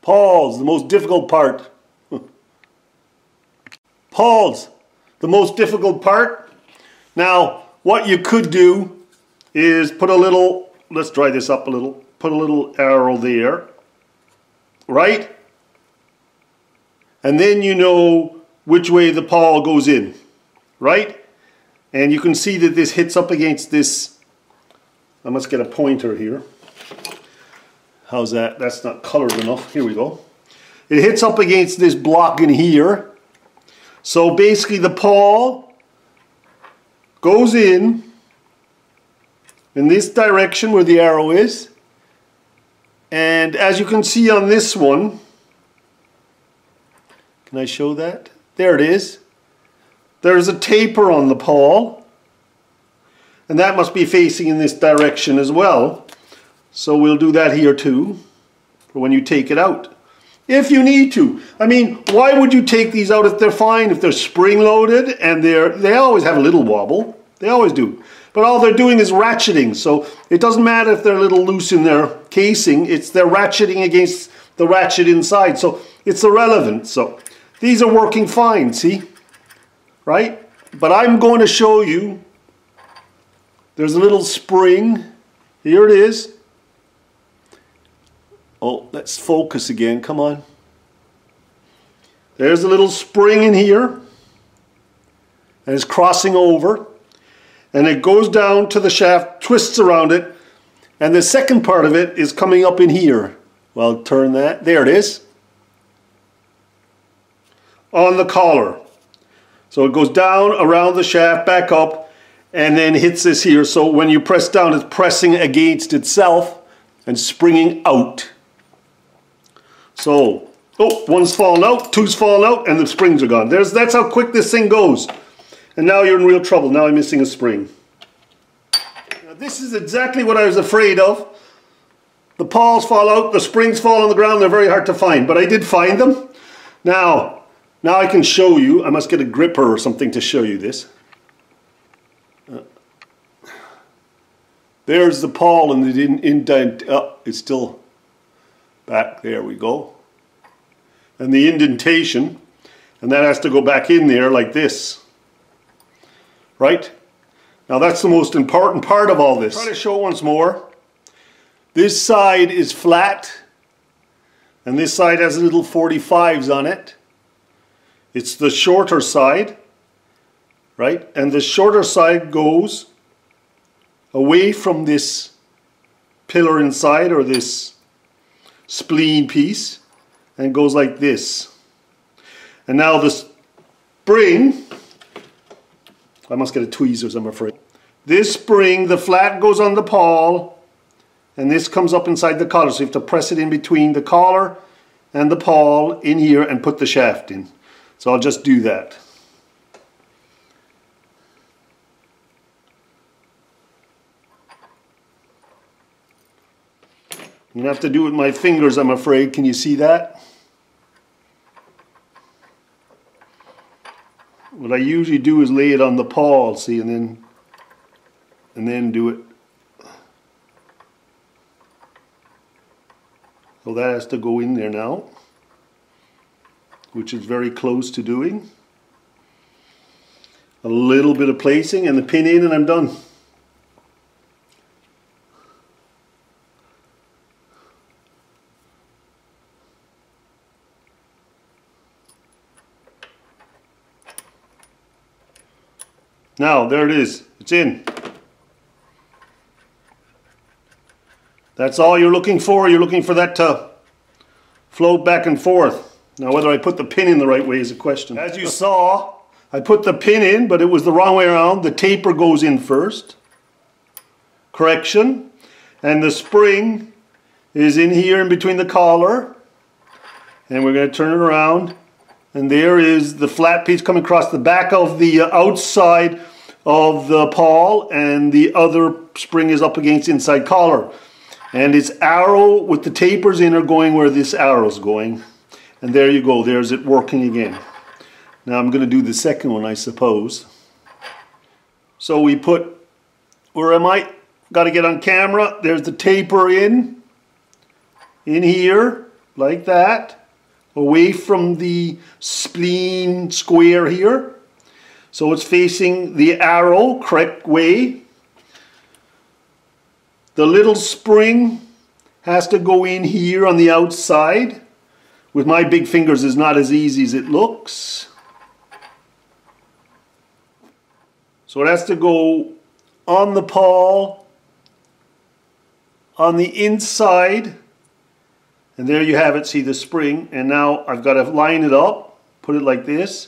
Pawl'S, the most difficult part. Pawl'S, the most difficult part. Now, what you could do is put a little, let's dry this up a little, put a little arrow there, right? And then you know which way the pawl goes in, right? And you can see that this hits up against this. I must get a pointer here. How's that? That's not colored enough. Here we go. It hits up against this block in here. So basically the pawl goes in this direction where the arrow is. And as you can see on this one, can I show that? There it is. There's a taper on the pawl. And that must be facing in this direction as well. So we'll do that here too, for when you take it out. If you need to. I mean, why would you take these out if they're fine, if they're spring-loaded and they always have a little wobble. They always do. But all they're doing is ratcheting. So it doesn't matter if they're a little loose in their casing. They're ratcheting against the ratchet inside. So it's irrelevant. So these are working fine, see? Right? But I'm going to show you. There's a little spring. Here it is. Oh, let's focus again. Come on. There's a little spring in here. And it's crossing over. And it goes down to the shaft, twists around it. And the second part of it is coming up in here. Well, turn that. There it is. On the collar. So it goes down around the shaft, back up, and then hits this here. So when you press down, it's pressing against itself and springing out. So, oh, one's fallen out, two's fallen out, and the springs are gone. That's how quick this thing goes. And now you're in real trouble. Now I'm missing a spring. Now, this is exactly what I was afraid of. The pawls fall out, the springs fall on the ground, they're very hard to find. But I did find them. Now I can show you. I must get a gripper or something to show you this. There's the pawl and it didn't indent. Oh, it's still back. There we go. And the indentation. And that has to go back in there like this. Right? Now that's the most important part of all this. Try to show it once more. This side is flat. And this side has little 45s on it. It's the shorter side. Right? And the shorter side goes away from this pillar inside or this spleen piece and goes like this. And now the spring, I must get a tweezers, I'm afraid. This spring, the flat goes on the pawl and this comes up inside the collar. So you have to press it in between the collar and the pawl in here and put the shaft in. So I'll just do that. I'm going to have to do it with my fingers, I'm afraid. Can you see that? What I usually do is lay it on the pawl, see, and then do it. So that has to go in there now, which is very close to doing. A little bit of placing and the pin in and I'm done. Now, there it is. It's in. That's all you're looking for. You're looking for that to float back and forth. Now, whether I put the pin in the right way is a question. As you saw, I put the pin in, but it was the wrong way around. The taper goes in first. Correction. And the spring is in here in between the collar. And we're going to turn it around. And there is the flat piece coming across the back of the outside of the pawl, and the other spring is up against the inside collar. And its arrow with the tapers in are going where this arrow is going. And there you go, there's it working again. Now I'm going to do the second one, I suppose. So we put, where am I? Got to get on camera. There's the taper in here. like that, away from the spleen square here. So it's facing the arrow correct way. The little spring has to go in here on the outside. With my big fingers it's not as easy as it looks. So it has to go on the pawl, on the inside, and there you have it, see the spring. And now I've got to line it up, put it like this,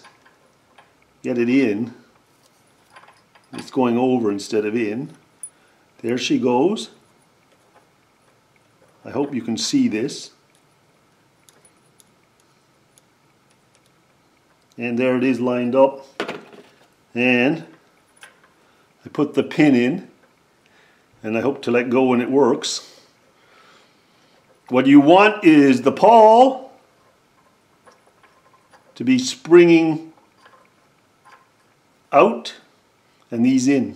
get it in. It's going over instead of in. There she goes. I hope you can see this. And there it is lined up. And I put the pin in, and I hope to let go when it works. What you want is the pawl to be springing out and these in.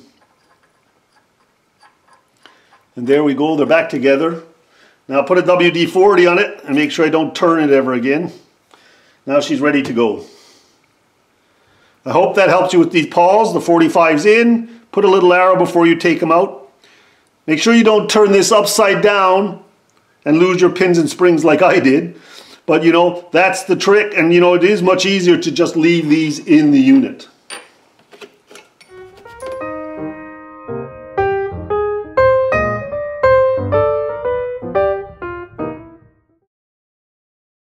And there we go, they're back together. Now put a WD-40 on it and make sure I don't turn it ever again. Now she's ready to go. I hope that helps you with these Pawl'S. The 45's in. Put a little arrow before you take them out. Make sure you don't turn this upside down and lose your pins and springs like I did. But you know, that's the trick, and you know, it is much easier to just leave these in the unit.